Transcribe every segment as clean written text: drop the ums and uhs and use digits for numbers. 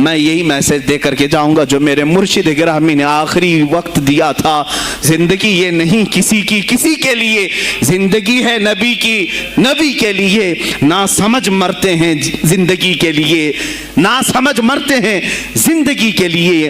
میں یہی میسج دے کر کے جاؤں گا جو میرے مرشد گرامی نے آخری وقت دیا تھا. زندگی یہ نہیں کسی کی کسی کے لیے, زندگی ہے نبی کی نبی کے لیے. نا سمجھ مرتے ہیں زندگی کے لیے, نا سمجھ مرتے ہیں زندگی کے لیے.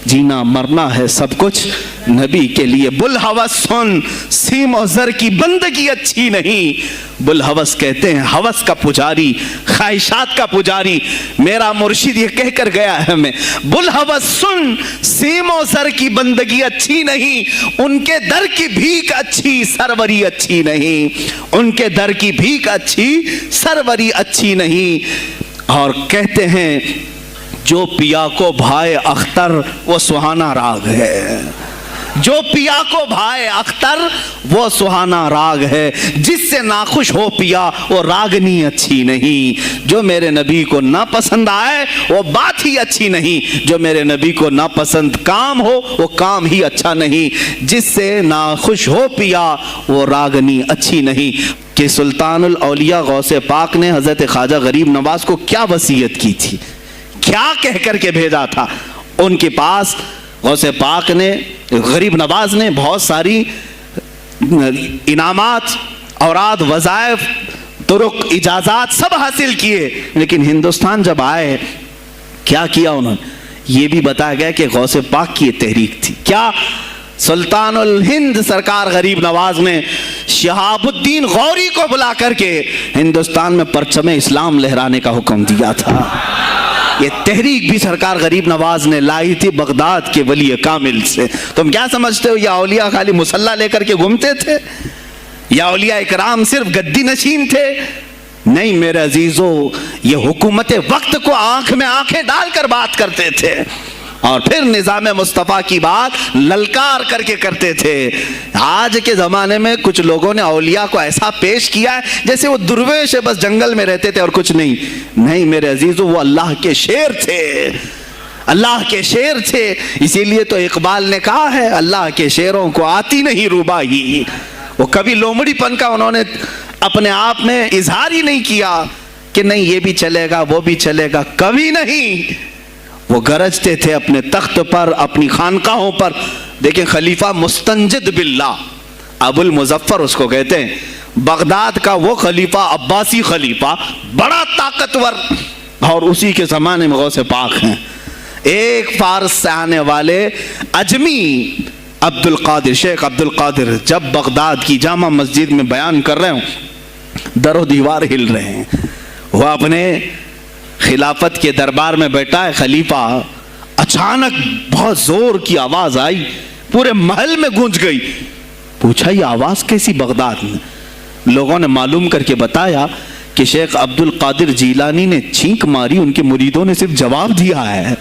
جینا مرنا ہے سب کچھ نبی کے لیے. بلحوث سن, سیم و زر کی بندگی اچھی نہیں. بلحوث کہتے ہیں ہوس کا پجاری, خواہشات کا پجاری. میرا مرشد یہ کہہ کر گیا ہے ہمیں, بلحوث سن, سیم و زر کی بندگی اچھی نہیں. ان کے در کی بھیک اچھی, سروری اچھی نہیں. ان کے در کی بھیک اچھی, سروری اچھی نہیں. اور کہتے ہیں جو پیا کو بھائے اختر وہ سہانا راگ ہے. جو پیا کو بھائے اختر وہ سہانا راگ ہے. جس سے ناخوش ہو پیا وہ راگنی اچھی نہیں. جو میرے نبی کو نہ پسند آئے وہ بات ہی اچھی نہیں. جو میرے نبی کو نہ پسند کام ہو وہ کام ہی اچھا نہیں. جس سے ناخوش ہو پیا وہ راگنی اچھی نہیں. کہ سلطان الاولیاء غوث پاک نے حضرت خواجہ غریب نواز کو کیا وصیت کی تھی, کیا کہہ کر کے بھیجا تھا. ان کے پاس غوث پاک نے, غریب نواز نے بہت ساری انعامات, اوراد, وظائف, طرق, اجازات سب حاصل کیے. لیکن ہندوستان جب آئے کیا کیا انہوں نے, یہ بھی بتایا گیا کہ غوث پاک کی یہ تحریک تھی. کیا سلطان الہند سرکار غریب نواز نے شہاب الدین غوری کو بلا کر کے ہندوستان میں پرچم اسلام لہرانے کا حکم دیا تھا. یہ تحریک بھی سرکار غریب نواز نے لائی تھی بغداد کے ولی کامل سے. تم کیا سمجھتے ہو یہ اولیاء خالی مسلح لے کر کے گھومتے تھے, یا اولیاء اکرام صرف گدی نشین تھے؟ نہیں میرے عزیزو, یہ حکومت وقت کو آنکھ میں آنکھیں ڈال کر بات کرتے تھے, اور پھر نظام مصطفیٰ کی بات للکار کر کے کرتے تھے. آج کے زمانے میں کچھ لوگوں نے اولیاء کو ایسا پیش کیا ہے جیسے وہ درویش بس جنگل میں رہتے تھے اور کچھ نہیں. نہیں میرے عزیزو, وہ اللہ کے شیر تھے, اللہ کے شیر تھے. اسی لیے تو اقبال نے کہا ہے اللہ کے شیروں کو آتی نہیں روباہی. وہ کبھی لومڑی پن کا انہوں نے اپنے آپ میں اظہار ہی نہیں کیا کہ نہیں یہ بھی چلے گا وہ بھی چلے گا, کبھی نہیں. وہ گرجتے تھے اپنے تخت پر, اپنی خانقاہوں پر. دیکھیں خلیفہ مستنجد باللہ, ابو المظفر اس کو کہتے ہیں, بغداد کا وہ خلیفہ, عباسی خلیفہ, بڑا طاقتور, اور اسی کے زمانے میں غوث پاک ہیں. ایک فارس سے آنے والے اجمی عبد القادر, شیخ عبد القادر, جب بغداد کی جامع مسجد میں بیان کر رہے ہوں در و دیوار ہل رہے ہیں. وہ اپنے خلافت کے دربار میں بیٹھا ہے خلیفہ, اچانک بہت زور کی آواز آئی, پورے محل میں گونج گئی. پوچھا یہ آواز کیسی بغداد میں؟ لوگوں نے معلوم کر کے بتایا کہ شیخ عبد القادر جیلانی نے چھینک ماری, ان کے مریدوں نے صرف جواب دیا ہے.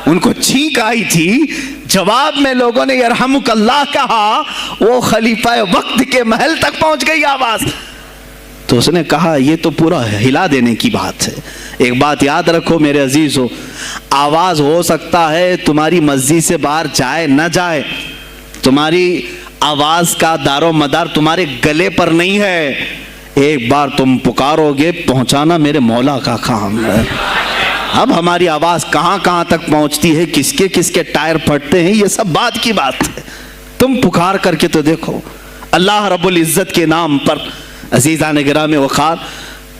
ان کو چھینک آئی تھی, جواب میں لوگوں نے یرحمک اللہ کہا, وہ خلیفہ وقت کے محل تک پہنچ گئی آواز. تو اس نے کہا یہ تو پورا ہلا دینے کی بات ہے. ایک بات یاد رکھو میرے عزیزو, آواز ہو سکتا ہے تمہاری مسجد سے باہر جائے نہ جائے, تمہاری آواز کا دار و مدار تمہارے گلے پر نہیں ہے. ایک بار تم پکارو گے پہنچانا میرے مولا کا کام ہے. اب ہماری آواز کہاں کہاں تک پہنچتی ہے, کس کے ٹائر پھٹتے ہیں, یہ سب بات کی بات ہے. تم پکار کر کے تو دیکھو. اللہ رب العزت کے نام پر عزیزان گرامی وقار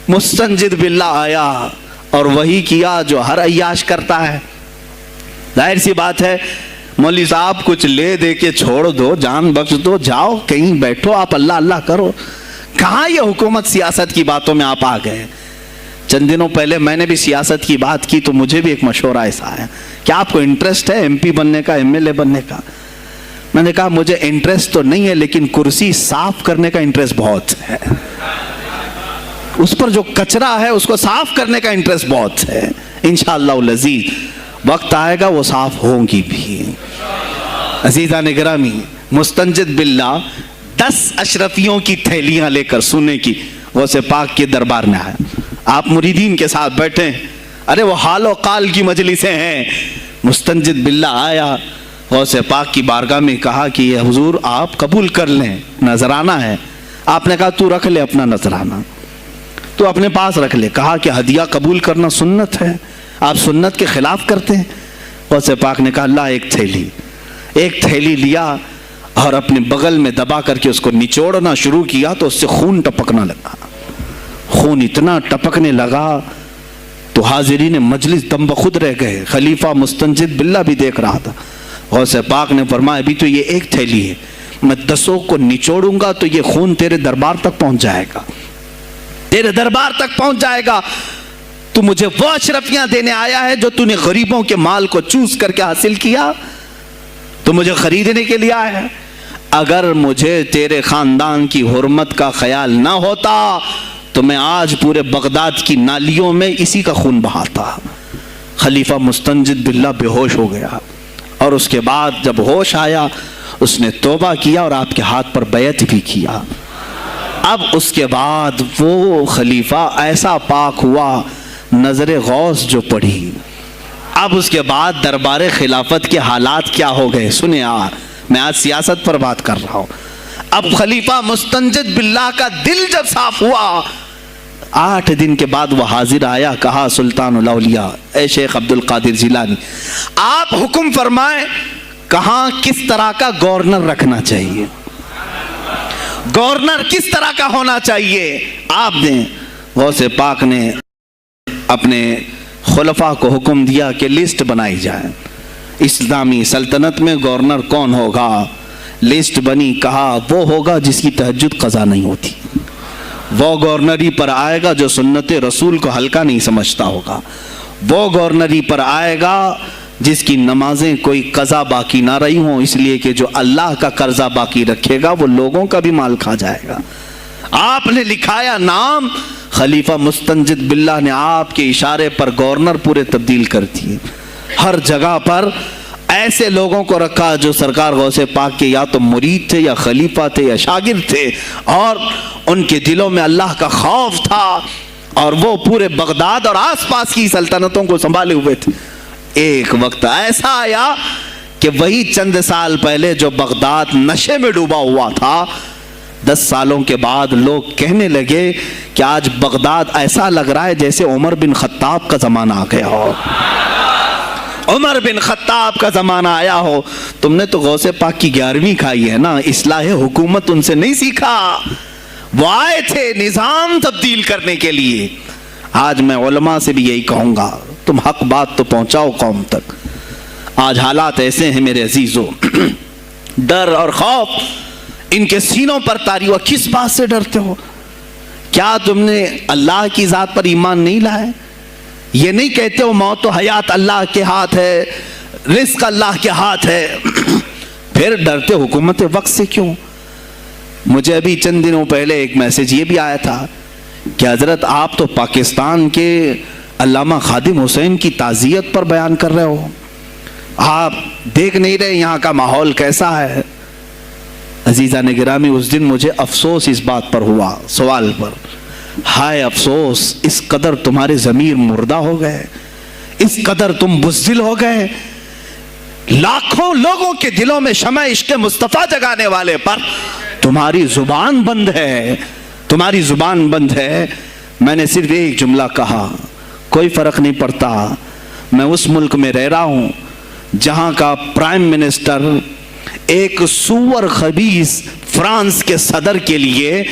مستنجد باللہ آیا اور وہی کیا جو ہر عیاش کرتا ہے. ظاہر سی بات ہے مولوی صاحب کچھ لے دے کے چھوڑ دو, جان بخش دو, جاؤ کہیں بیٹھو, آپ اللہ اللہ کرو. کہاں یہ حکومت سیاست کی باتوں میں آپ آ گئے. چند دنوں پہلے میں نے بھی سیاست کی بات کی تو مجھے بھی ایک مشورہ ایسا آیا کہ آپ کو انٹرسٹ ہے ایم پی بننے کا, ایم ایل اے بننے کا. میں نے کہا مجھے انٹرسٹ تو نہیں ہے لیکن کرسی صاف کرنے کا انٹرسٹ بہت ہے, اس پر جو کچرا ہے اس کو صاف کرنے کا انٹرسٹ بہت ہے. انشاءاللہ العزیز وقت آئے گا وہ صاف ہوں گی بھی. عزیزان گرامی مستنجد باللہ 10 اشرفیوں کی تھیلیاں لے کر سونے کی غوث پاک کے دربار میں آیا. آپ مریدین کے ساتھ بیٹھے, ارے وہ حال و قال کی مجلسیں ہیں. مستنجد باللہ آیا غوث پاک کی بارگاہ میں, کہا کہ یہ حضور آپ قبول کر لیں, نذرانہ ہے. آپ نے کہا تو رکھ لے اپنا نذرانہ. تو اپنے پاس رکھ لے. کہا کہ ہدیہ قبول کرنا سنت ہے, آپ سنت کے خلاف کرتے ہیں. غوث پاک نے کہا اللہ ایک تھیلی لیا اور اپنے بغل میں دبا کر کے اس کو نچوڑنا شروع کیا تو اس سے خون ٹپکنا لگا. خون اتنا ٹپکنے لگا تو حاضرین مجلس دم بخود رہ گئے. خلیفہ مستنجد باللہ بھی دیکھ رہا تھا. غوث پاک نے فرمایا ابھی تو یہ ایک تھیلی ہے, میں 10 کو نچوڑوں گا تو یہ خون تیرے دربار تک پہنچ جائے گا, تیرے دربار تک پہنچ جائے گا. تو مجھے وہ اشرفیاں دینے آیا ہے جو تو نے غریبوں کے مال کو چوس کر کے حاصل کیا, تو مجھے خریدنے کے لیے آیا ہے. اگر مجھے تیرے خاندان کی حرمت کا خیال نہ ہوتا تو میں آج پورے بغداد کی نالیوں میں اسی کا خون بہاتا. خلیفہ مستنجد باللہ بے ہوش ہو گیا, اور اس کے بعد جب ہوش آیا اس نے توبہ کیا اور آپ کے ہاتھ پر بیعت بھی کیا. اب اس کے بعد وہ خلیفہ ایسا پاک ہوا, نظر غوث جو پڑھی. اب اس کے بعد دربار خلافت کے حالات کیا ہو گئے سنیں. میں آج سیاست پر بات کر رہا ہوں. اب خلیفہ مستنجد باللہ کا دل جب صاف ہوا, 8 دن کے بعد وہ حاضر آیا. کہا سلطان الاولیاء اے شیخ عبد القادر جیلانی, آپ حکم فرمائیں کہاں کس طرح کا گورنر رکھنا چاہیے, گورنر کس طرح کا ہونا چاہیے آپ نے. غوث پاک نے اپنے خلفاء کو حکم دیا کہ لسٹ بنائی جائے, اسلامی سلطنت میں گورنر کون ہوگا. لسٹ بنی. کہا وہ ہوگا جس کی تہجد قضا نہیں ہوتی, وہ گورنری پر آئے گا جو سنت رسول کو ہلکا نہیں سمجھتا ہوگا, وہ گورنری پر آئے گا جس کی نمازیں کوئی قضا باقی نہ رہی ہوں, اس لیے کہ جو اللہ کا قرضہ باقی رکھے گا وہ لوگوں کا بھی مال کھا جائے گا. آپ نے لکھایا نام, خلیفہ مستنجد باللہ نے آپ کے اشارے پر گورنر پورے تبدیل کر دیے. ہر جگہ پر ایسے لوگوں کو رکھا جو سرکار غوث پاک کے یا تو مرید تھے یا خلیفہ تھے یا شاگرد تھے, اور ان کے دلوں میں اللہ کا خوف تھا, اور وہ پورے بغداد اور آس پاس کی سلطنتوں کو سنبھالے ہوئے تھے. ایک وقت ایسا آیا کہ وہی چند سال پہلے جو بغداد نشے میں ڈوبا ہوا تھا, 10 سالوں کے بعد لوگ کہنے لگے کہ آج بغداد ایسا لگ رہا ہے جیسے عمر بن خطاب کا زمانہ آ گیا ہو, عمر بن خطاب کا زمانہ آیا ہو. تم نے تو غوث پاک کی 11ویں کھائی ہے نا, اصلاح حکومت ان سے نہیں سیکھا. وہ آئے تھے نظام تبدیل کرنے کے لیے. آج میں علماء سے بھی یہی کہوں گا, تم حق بات تو پہنچاؤ قوم تک. آج حالات ایسے ہیں میرے عزیزوں, ڈر اور خوف ان کے سینوں پر طاری ہوا. کس بات سے ڈرتے ہو؟ کیا تم نے اللہ کی ذات پر ایمان نہیں لائے؟ یہ نہیں کہتے ہو موت و حیات اللہ کے ہاتھ ہے, رزق اللہ کے ہاتھ ہے, پھر ڈرتے حکومت وقت سے کیوں؟ مجھے ابھی چند دنوں پہلے ایک میسج یہ بھی آیا تھا کہ حضرت آپ تو پاکستان کے علامہ خادم حسین کی تعزیت پر بیان کر رہے ہو, آپ دیکھ نہیں رہے یہاں کا ماحول کیسا ہے. عزیزان گرامی, اس دن مجھے افسوس اس بات پر ہوا, سوال پر, ہائے افسوس, اس قدر تمہارے ضمیر مردہ ہو گئے, اس قدر تم بزدل ہو گئے. لاکھوں لوگوں کے دلوں میں شمع عشق مصطفیٰ جگانے والے پر تمہاری زبان بند ہے, تمہاری زبان بند ہے. میں نے صرف ایک جملہ کہا, کوئی فرق نہیں پڑتا, میں اس ملک میں رہ رہا ہوں جہاں کا پرائم منسٹر ایک سور خبیث فرانس کے صدر کے لیے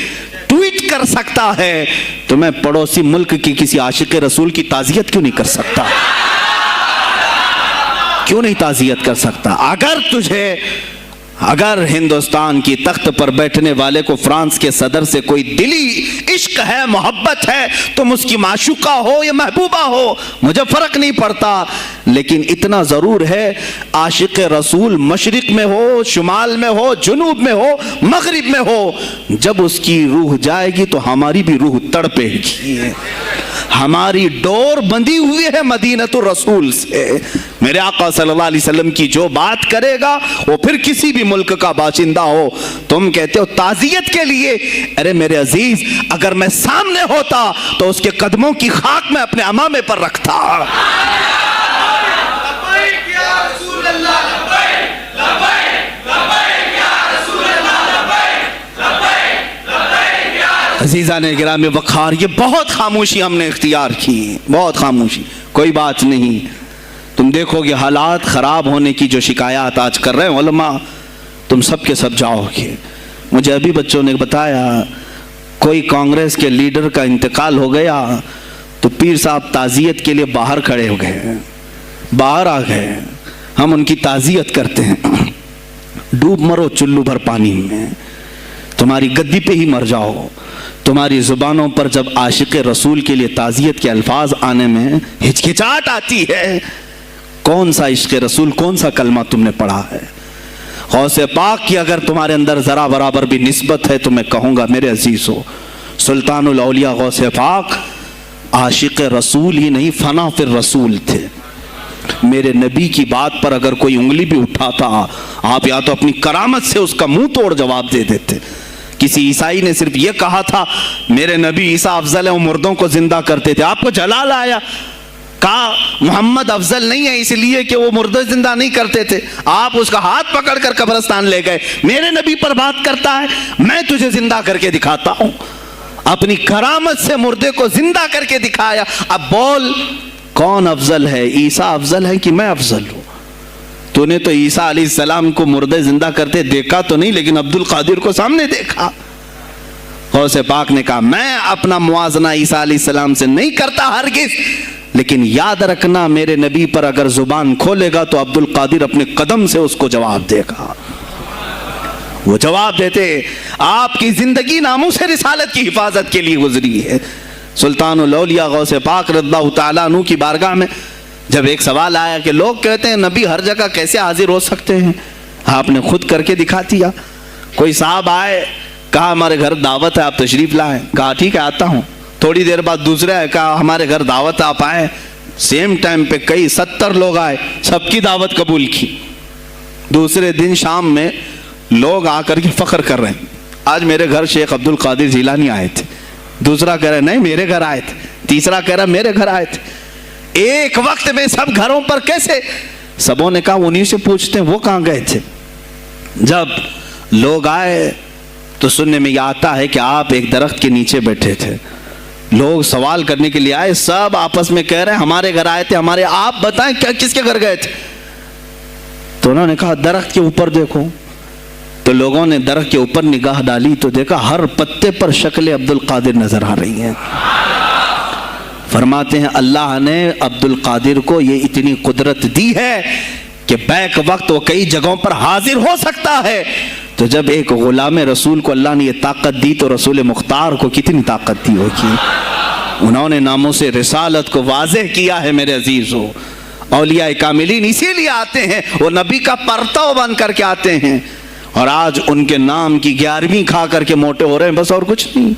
ٹویٹ کر سکتا ہے, تو میں پڑوسی ملک کی کسی عاشق رسول کی تعزیت کیوں نہیں کر سکتا؟ کیوں نہیں تعزیت کر سکتا؟ اگر ہندوستان کی تخت پر بیٹھنے والے کو فرانس کے صدر سے کوئی دلی عشق ہے, محبت ہے, تم اس کی معشوقہ ہو یا محبوبہ ہو, مجھے فرق نہیں پڑتا, لیکن اتنا ضرور ہے عاشق رسول مشرق میں ہو, شمال میں ہو, جنوب میں ہو, مغرب میں ہو, جب اس کی روح جائے گی تو ہماری بھی روح تڑپے گی. ہماری ڈور بندھی ہوئی ہے مدینۃ الرسول سے. میرے آقا صلی اللہ علیہ وسلم کی جو بات کرے گا وہ پھر کسی بھی ملک کا باشندہ ہو. تم کہتے ہو تعزیت کے لیے, ارے میرے عزیز, اگر میں سامنے ہوتا تو اس کے قدموں کی خاک میں اپنے امامے پر رکھتا. عزیزان گرام وقار، یہ بہت خاموشی ہم نے اختیار کی، بہت خاموشی. کوئی بات نہیں، تم دیکھو گے حالات خراب ہونے کی جو شکایات آج کر رہے ہیں علماء، تم سب کے سب جاؤ گے. مجھے ابھی بچوں نے بتایا کوئی کانگریس کے لیڈر کا انتقال ہو گیا تو پیر صاحب تعزیت کے لیے باہر کھڑے ہو گئے، باہر آ گئے. ہم ان کی تعزیت کرتے ہیں. ڈوب مرو چلو بھر پانی میں، تمہاری گدی پہ ہی مر جاؤ. تمہاری زبانوں پر جب عاشق رسول کے لیے تعزیت کے الفاظ آنے میں ہچکچاہٹ آتی ہے، کون سا عشق رسول، کون سا کلمہ تم نے پڑھا ہے؟ غوث پاک کی اگر تمہارے اندر ذرا برابر بھی نسبت ہے تو میں کہوں گا میرے عزیزو، سلطان الاولیاء غوث پاک عاشق رسول ہی نہیں، فنا فی الرسول تھے. میرے نبی کی بات پر اگر کوئی انگلی بھی اٹھاتا، آپ یا تو اپنی کرامت سے اس کا منہ توڑ جواب دے دیتے. کسی عیسائی نے صرف یہ کہا تھا میرے نبی عیسیٰ افضل ہے، وہ مردوں کو زندہ کرتے تھے. آپ کو جلال آیا، کہا محمد افضل نہیں ہے اس لیے کہ وہ مردے زندہ نہیں کرتے تھے. آپ اس کا ہاتھ پکڑ کر قبرستان لے گئے. میرے نبی پر بات کرتا ہے، میں تجھے زندہ کر کے دکھاتا ہوں. اپنی کرامت سے مردے کو زندہ کر کے دکھایا. اب بول کون افضل ہے، عیسیٰ افضل ہے کہ میں افضل ہوں؟ تو نے تو عیسیٰ علیہ السلام کو مردے زندہ کرتے دیکھا تو نہیں، لیکن عبد القادر کو سامنے دیکھا. غوث پاک نے کہا میں اپنا موازنہ عیسیٰ علیہ السلام سے نہیں کرتا ہرگز، لیکن یاد رکھنا میرے نبی پر اگر زبان کھولے گا تو عبد القادر اپنے قدم سے اس کو جواب دے گا. وہ جواب دیتے. آپ کی زندگی ناموس رسالت کی حفاظت کے لیے گزری ہے. سلطان الاولیاء غوث پاک رضی اللہ تعالیٰ عنہ کی بارگاہ میں جب ایک سوال آیا کہ لوگ کہتے ہیں نبی ہر جگہ کیسے حاضر ہو سکتے ہیں، آپ نے خود کر کے دکھا دیا. کوئی صاحب آئے، کہا ہمارے گھر دعوت ہے آپ تشریف لائیں، کہا ٹھیک ہے آتا ہوں. تھوڑی دیر بعد دوسرے آئے، کہا ہمارے گھر دعوت آپ آئیں. سیم ٹائم پہ کئی 70 لوگ آئے، سب کی دعوت قبول کی. دوسرے دن شام میں لوگ آ کر کے فخر کر رہے ہیں آج میرے گھر شیخ عبد القادر جیلانی آئے تھے. دوسرا کہہ رہا نہیں میرے گھر آئے تھے. تیسرا کہہ رہا میرے گھر آئے تھے. ایک وقت میں سب گھروں پر کیسے؟ سبوں نے کہا انہیں سے پوچھتے ہیں وہ کہاں گئے تھے. جب لوگ آئے تو سننے میں یہ آتا ہے کہ آپ ایک درخت کے نیچے بیٹھے تھے. لوگ سوال کرنے کے لیے آئے، سب آپس میں کہہ رہے ہیں ہمارے گھر آئے تھے، ہمارے. آپ بتائیں کیا کس کے گھر گئے تھے؟ تو انہوں نے کہا درخت کے اوپر دیکھو. تو لوگوں نے درخت کے اوپر نگاہ ڈالی تو دیکھا ہر پتے پر شکل عبد القادر نظر آ رہی ہیں. فرماتے ہیں اللہ نے عبد القادر کو یہ اتنی قدرت دی ہے کہ بیک وقت وہ کئی جگہوں پر حاضر ہو سکتا ہے. تو جب ایک غلام رسول کو اللہ نے یہ طاقت دی تو رسول مختار کو کتنی طاقت دی ہوگی. انہوں نے ناموس رسالت کو واضح کیا ہے میرے عزیزو. اولیاء کاملین اسی لیے آتے ہیں، وہ نبی کا پرتو بن کر کے آتے ہیں، اور آج ان کے نام کی 11ویں کھا کر کے موٹے ہو رہے ہیں، بس اور کچھ نہیں.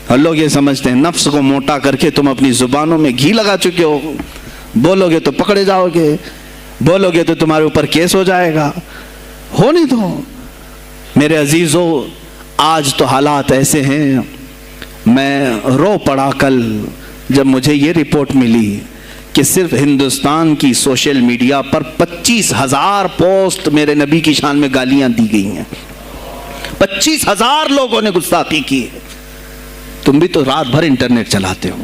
اور لوگ یہ سمجھتے ہیں نفس کو موٹا کر کے تم اپنی زبانوں میں گھی لگا چکے ہو، بولو گے تو پکڑے جاؤ گے، بولو گے تو تمہارے اوپر کیس ہو جائے گا. ہو نہیں تو میرے عزیزو آج تو حالات ایسے ہیں. میں رو پڑا کل جب مجھے یہ رپورٹ ملی کہ صرف ہندوستان کی سوشل میڈیا پر 25,000 پوسٹ میرے نبی کی شان میں گالیاں دی گئی ہیں. 25,000 لوگوں نے گستاخی کی ہے. تم بھی تو رات بھر انٹرنیٹ چلاتے ہو،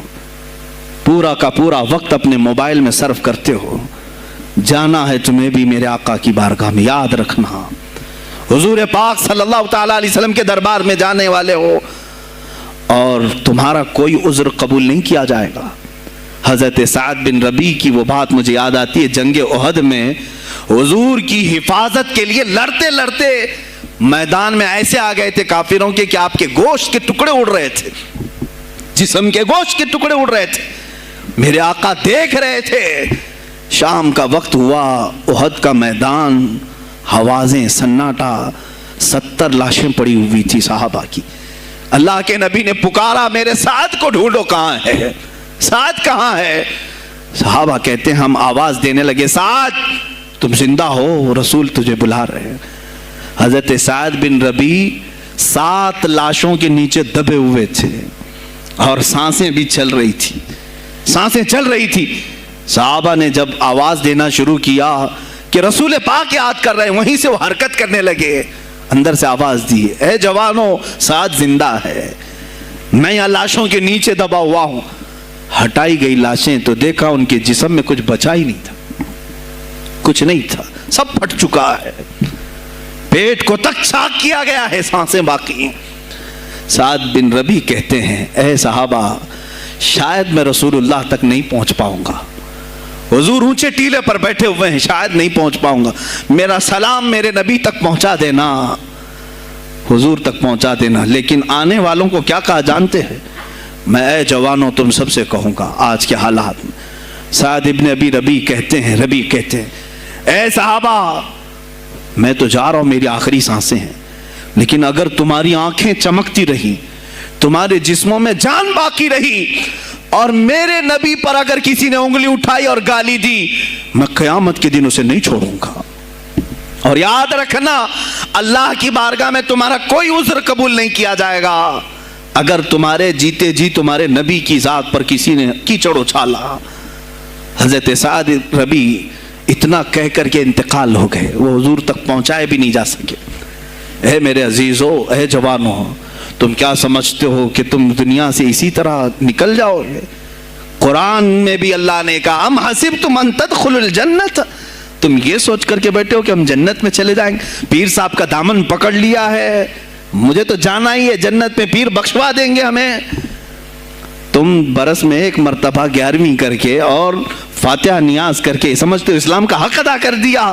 پورا کا پورا وقت اپنے موبائل میں صرف کرتے ہو. جانا ہے تمہیں بھی میرے آقا کی بارگاہ میں. یاد رکھنا حضور پاک صلی اللہ تعالیٰ علیہ وسلم کے دربار میں جانے والے ہو اور تمہارا کوئی عذر قبول نہیں کیا جائے گا. حضرت سعد بن ربیع کی وہ بات مجھے یاد آتی ہے. جنگ احد میں حضور کی حفاظت کے لیے لڑتے لڑتے میدان میں ایسے آ گئے تھے کافروں کے کہ آپ کے گوشت کے ٹکڑے اڑ رہے تھے، جسم کے گوشت کے ٹکڑے اڑ رہے تھے. میرے آقا دیکھ رہے تھے. شام کا وقت ہوا، احد کا میدان، ہوازیں، سناٹا، 70 لاشیں پڑی ہوئی تھی صحابہ کی. اللہ کے نبی نے پکارا میرے سعد کو ڈھونڈو، کہاں ہے سعد کہاں ہے؟ صحابہ کہتے ہیں ہم آواز دینے لگے سعد تم زندہ ہو، رسول تجھے بلا رہے ہیں. حضرت سعد بن ربیع 7 لاشوں کے نیچے دبے ہوئے تھے اور سانسیں بھی چل رہی تھی، سانسیں چل رہی تھی. صحابہ نے جب آواز دینا شروع کیا کہ رسول پاک یاد کر رہے ہیں، وہیں سے وہ حرکت کرنے لگے. اندر سے آواز دی اے جوانوں سعد زندہ ہے. میں یہاں لاشوں کے نیچے دبا ہوا ہوں. ہٹائی گئی لاشیں تو دیکھا ان کے جسم میں کچھ بچا ہی نہیں تھا, کچھ نہیں تھا, سب پھٹ چکا ہے. پیٹ کو تک چاک کیا گیا ہے, سانسیں باقی. سعد بن ربیع کہتے ہیں اے صحابہ شاید میں رسول اللہ تک نہیں پہنچ پاؤں گا, حضور اونچے ٹیلے پر بیٹھے ہوئے ہیں, شاید نہیں پہنچ پاؤں گا, میرا سلام میرے نبی تک پہنچا دینا, حضور تک پہنچا دینا. لیکن آنے والوں کو کیا کہا جانتے ہیں؟ میں اے جوانوں تم سب سے کہوں گا آج کے حالات میں. سعد ابن ابی ربیع کہتے ہیں اے صحابہ میں تو جا رہا ہوں, میری آخری سانسیں ہیں, لیکن اگر تمہاری آنکھیں چمکتی رہی, تمہارے جسموں میں جان باقی رہی, اور میرے نبی پر اگر کسی نے انگلی اٹھائی اور گالی دی, میں قیامت کے دن اسے نہیں چھوڑوں گا. اور یاد رکھنا اللہ کی بارگاہ میں تمہارا کوئی عذر قبول نہیں کیا جائے گا اگر تمہارے جیتے جی تمہارے نبی کی ذات پر کسی نے کیچڑ اچھالا. حضرت سعد ربیع اتنا کہہ کر کے انتقال ہو گئے, وہ حضور تک پہنچائے بھی نہیں جا سکے. اے میرے عزیزو, اے جوانو, تم کیا سمجھتے ہو کہ تم دنیا سے اسی طرح نکل جاؤ گے؟ قرآن میں بھی اللہ نے کہا ام حسبتم ان تدخلوا الجنت, تم یہ سوچ کر کے بیٹھے ہو کہ ہم جنت میں چلے جائیں گے؟ پیر صاحب کا دامن پکڑ لیا ہے, مجھے تو جانا ہی ہے جنت میں, پیر بخشوا دیں گے ہمیں. تم برس میں ایک مرتبہ 11ویں کر کے اور فاتحہ نیاز کر کے سمجھتے ہو اسلام کا حق ادا کر دیا.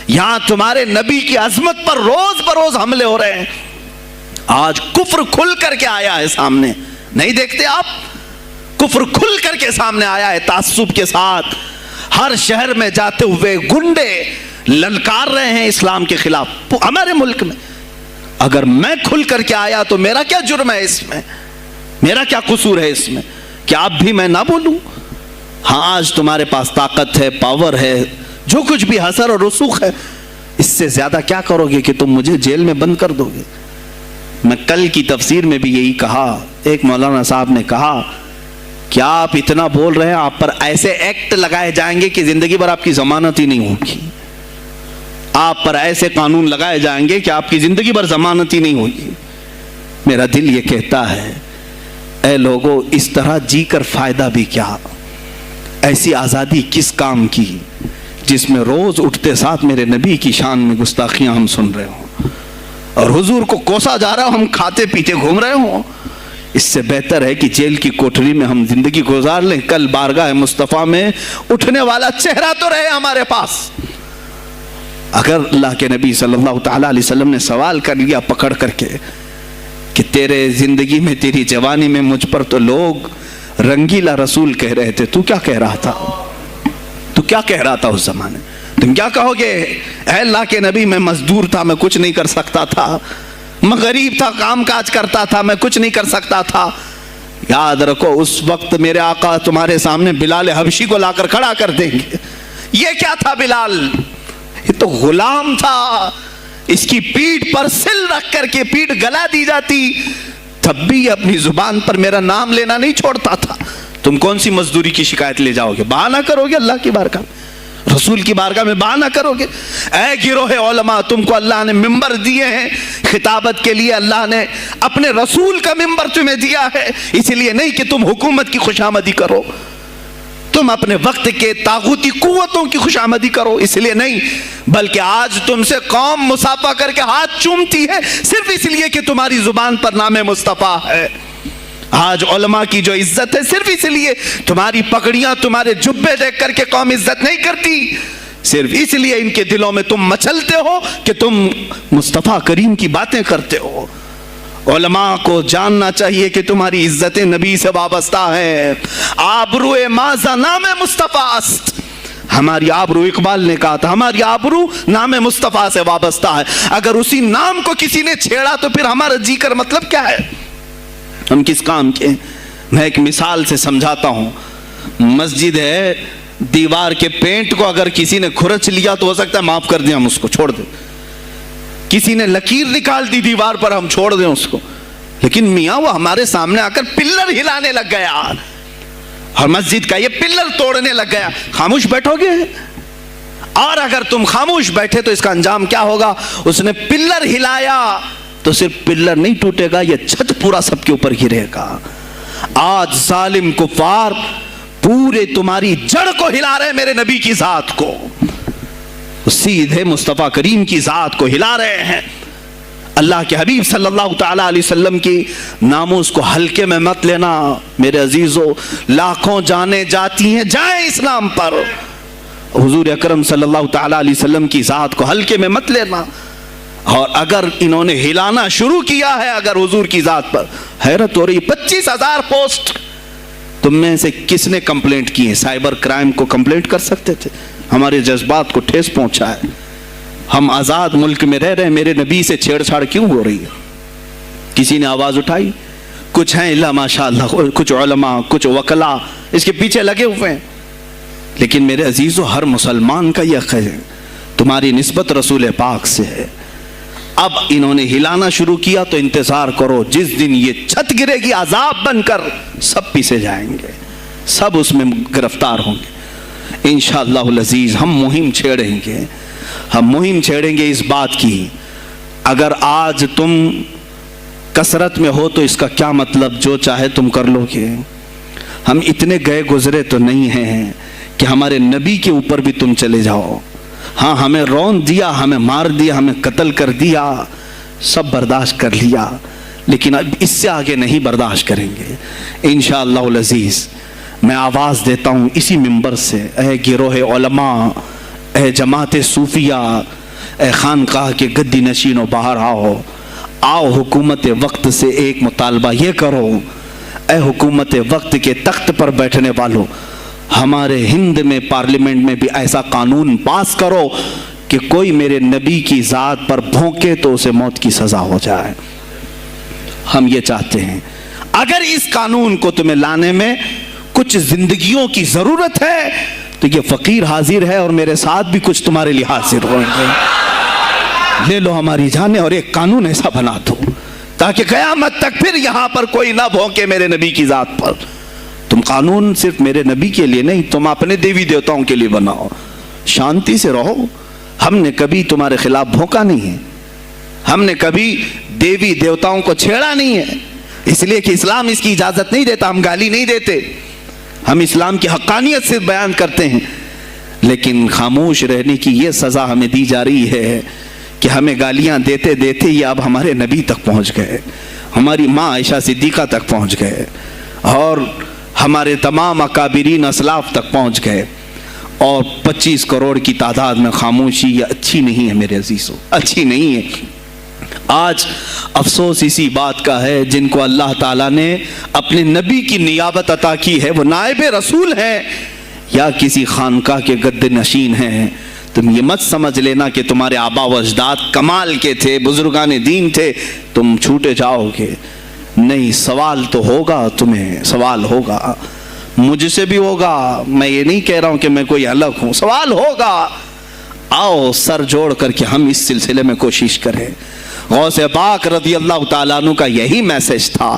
یہاں تمہارے نبی کی عظمت پر روز بروز حملے ہو رہے ہیں. آج کفر کھل کر کے آیا ہے سامنے, نہیں دیکھتے آپ؟ کفر کھل کر کے سامنے آیا ہے تعصب کے ساتھ. ہر شہر میں جاتے ہوئے گنڈے للکار رہے ہیں اسلام کے خلاف ہمارے ملک میں. اگر میں کھل کر کے آیا تو میرا کیا جرم ہے اس میں, میرا کیا قصور ہے اس میں؟ کیا اب بھی میں نہ بولوں؟ ہاں آج تمہارے پاس طاقت ہے, پاور ہے, جو کچھ بھی حسر اور رسوخ ہے, اس سے زیادہ کیا کرو گے کہ تم مجھے جیل میں بند کر دو گے؟ میں کل کی تفسیر میں بھی یہی کہا, ایک مولانا صاحب نے کہا کیا آپ اتنا بول رہے ہیں, آپ پر ایسے ایکٹ لگائے جائیں گے کہ زندگی بھر آپ کی ضمانت ہی نہیں ہوگی, آپ پر ایسے قانون لگائے جائیں گے کہ آپ کی زندگی بھر ضمانت ہی نہیں ہوگی. میرا دل یہ کہتا ہے اے لوگوں اس طرح جی کر فائدہ بھی کیا؟ ایسی آزادی کس کام کی جس میں روز اٹھتے ساتھ میرے نبی کی شان میں گستاخیاں ہم سن رہے ہوں اور حضور کو کوسا جا رہا ہوں, ہم کھاتے پیتے گھوم رہے ہوں. اس سے بہتر ہے کہ جیل کی کوٹری میں ہم زندگی گزار لیں, کل بارگاہ مصطفیٰ میں اٹھنے والا چہرہ تو رہے ہمارے پاس. اگر اللہ کے نبی صلی اللہ تعالی علیہ وسلم نے سوال کر لیا پکڑ کر کے کہ تیرے زندگی میں, تیری جوانی میں مجھ پر تو لوگ رنگیلا رسول کہہ رہے تھے, تو کیا کہہ رہا تھا؟ تو کیا کہہ رہا تھا اس زمانے؟ تم کیا کہو گے اے اللہ کے نبی میں مزدور تھا, میں کچھ نہیں کر سکتا تھا, میں غریب تھا, کام کاج کرتا تھا, میں کچھ نہیں کر سکتا تھا. یاد رکھو اس وقت میرے آقا تمہارے سامنے بلال حبشی کو لا کر کھڑا کر دیں گے. یہ کیا تھا بلال؟ یہ تو غلام تھا, اس کی پیٹھ پر سل رکھ کر کے پیٹھ گلا دی جاتی, تب بھی اپنی زبان پر میرا نام لینا نہیں چھوڑتا تھا. تم کون سی مزدوری کی شکایت لے جاؤ گے؟ بہانہ کرو گے اللہ کی بارگاہ میں, رسول کی بارگاہ میں بہانہ کرو گے. اے گروہ علماء, تم کو اللہ نے ممبر دیے ہیں خطابت کے لیے, اللہ نے اپنے رسول کا ممبر تمہیں دیا ہے, اس لیے نہیں کہ تم حکومت کی خوشامدی کرو, تم اپنے وقت کے طاغوتی قوتوں کی خوشامدی کرو, اس لیے نہیں, بلکہ آج تم سے قوم مصافحہ کر کے ہاتھ چومتی ہے صرف اس لیے کہ تمہاری زبان پر نام مصطفیٰ ہے. آج علماء کی جو عزت ہے صرف اس لیے, تمہاری پگڑیاں, تمہارے جبے دیکھ کر کے قوم عزت نہیں کرتی, صرف اس لیے ان کے دلوں میں تم مچلتے ہو کہ تم مصطفیٰ کریم کی باتیں کرتے ہو. علماء کو جاننا چاہیے کہ تمہاری عزت نبی سے وابستہ ہے. آبرو ماذا نام مصطفیٰ است, ہماری آبرو, اقبال نے کہا تھا ہماری آبرو نام مصطفیٰ سے وابستہ ہے. اگر اسی نام کو کسی نے چھیڑا تو پھر ہمارا جی کر مطلب کیا ہے؟ ہم کس کام کے؟ میں ایک مثال سے سمجھاتا ہوں. مسجد ہے, دیوار کے پینٹ کو اگر کسی نے کھرچ لیا تو ہو سکتا ہے معاف کر دیں, ہم اس کو چھوڑ دیں. کسی نے لکیر نکال دی دیوار پر, ہم چھوڑ دیں اس کو. لیکن میاں وہ ہمارے سامنے آ کر پلر ہلانے لگ گیا اور مسجد کا یہ پلر توڑنے لگ گیا, خاموش بیٹھو گے؟ اور اگر تم خاموش بیٹھے تو اس کا انجام کیا ہوگا؟ اس نے پلر ہلایا, تو صرف پلر نہیں ٹوٹے گا، یہ چھت پورا سب کے اوپر گرے گا۔ آج ظالم کفار پورے تمہاری جڑ کو ہلا رہے میرے نبی کی ذات کو، سیدھے مصطفیٰ کریم کی ذات کو ہلا رہے ہیں۔ اللہ کے حبیب صلی اللہ تعالیٰ علیہ وسلم کی ناموس کو ہلکے میں مت لینا میرے عزیزو، لاکھوں جانیں جاتی ہیں جائیں اسلام پر، حضور اکرم صلی اللہ تعالیٰ علیہ وسلم کی ذات کو ہلکے میں مت لینا۔ اور اگر انہوں نے ہلانا شروع کیا ہے اگر حضور کی ذات پر، حیرت ہو رہی، 25,000 پوسٹ تم میں سے کس نے کمپلینٹ کی ہے؟ سائبر کرائم کو کمپلینٹ کر سکتے تھے، ہمارے جذبات کو ٹھیس پہنچا ہے۔ ہم آزاد ملک میں رہ رہے ہیں، میرے نبی سے چھیڑ چھاڑ کیوں ہو رہی ہے؟ کسی نے آواز اٹھائی؟ کچھ ہیں اللہ ماشاءاللہ، کچھ علماء، کچھ وکلا اس کے پیچھے لگے ہوئے ہیں، لیکن میرے عزیزو ہر مسلمان کا یہ حق ہے، تمہاری نسبت رسول پاک سے ہے۔ اب انہوں نے ہلانا شروع کیا تو انتظار کرو، جس دن یہ چھت گرے گی عذاب بن کر سب پیچھے جائیں گے، سب اس میں گرفتار ہوں گے انشاءاللہ العزیز۔ ہم مہم چھیڑیں گے، ہم مہم چھیڑیں گے اس بات کی، اگر آج تم کثرت میں ہو تو اس کا کیا مطلب جو چاہے تم کر لو گے؟ ہم اتنے گئے گزرے تو نہیں ہیں کہ ہمارے نبی کے اوپر بھی تم چلے جاؤ۔ ہاں ہمیں رون دیا، ہمیں مار دیا، ہمیں قتل کر دیا، سب برداشت کر لیا، لیکن اب اس سے آگے نہیں برداشت کریں گے انشاءاللہ العزیز۔ میں آواز دیتا ہوں اسی منبر سے، اے گروہ علماء، اے جماعت صوفیہ، اے خانقاہ کے گدی نشینوں، باہر آؤ، آؤ حکومت وقت سے ایک مطالبہ یہ کرو، اے حکومت وقت کے تخت پر بیٹھنے والوں، ہمارے ہند میں پارلیمنٹ میں بھی ایسا قانون پاس کرو کہ کوئی میرے نبی کی ذات پر بھونکے تو اسے موت کی سزا ہو جائے۔ ہم یہ چاہتے ہیں، اگر اس قانون کو تمہیں لانے میں کچھ زندگیوں کی ضرورت ہے تو یہ فقیر حاضر ہے اور میرے ساتھ بھی کچھ تمہارے لیے حاضر ہوئیں گے، لے لو ہماری جانیں اور ایک قانون ایسا بنا دو تاکہ قیامت تک پھر یہاں پر کوئی نہ بھونکے میرے نبی کی ذات پر۔ تم قانون صرف میرے نبی کے لیے نہیں، تم اپنے دیوی دیوتاؤں کے لیے بناؤ، شانتی سے رہو۔ ہم نے کبھی تمہارے خلاف بھونکا نہیں ہے، ہم نے کبھی دیوی دیوتاؤں کو چھیڑا نہیں ہے، اس لیے کہ اسلام اس کی اجازت نہیں دیتا، ہم گالی نہیں دیتے، ہم اسلام کی حقانیت سے بیان کرتے ہیں، لیکن خاموش رہنے کی یہ سزا ہمیں دی جا رہی ہے کہ ہمیں گالیاں دیتے دیتے یہ اب ہمارے نبی تک پہنچ گئے، ہماری ماں عائشہ صدیقہ تک پہنچ گئے، اور ہمارے تمام اکابرین اسلاف تک پہنچ گئے، اور 25 کروڑ کی تعداد میں خاموشی یہ اچھی نہیں ہے میرے عزیزو، اچھی نہیں ہے۔ آج افسوس اسی بات کا ہے جن کو اللہ تعالیٰ نے اپنے نبی کی نیابت عطا کی ہے، وہ نائب رسول ہیں یا کسی خانقاہ کے گد نشین ہیں۔ تم یہ مت سمجھ لینا کہ تمہارے آبا و اجداد کمال کے تھے، بزرگان دین تھے، تم چھوٹے جاؤ گے، نہیں، سوال تو ہوگا، تمہیں سوال ہوگا، مجھ سے بھی ہوگا، میں یہ نہیں کہہ رہا ہوں کہ میں کوئی الگ ہوں، سوال ہوگا۔ آؤ سر جوڑ کر کے ہم اس سلسلے میں کوشش کریں۔ غوث پاک رضی اللہ تعالیٰ عنہ کا یہی میسج تھا۔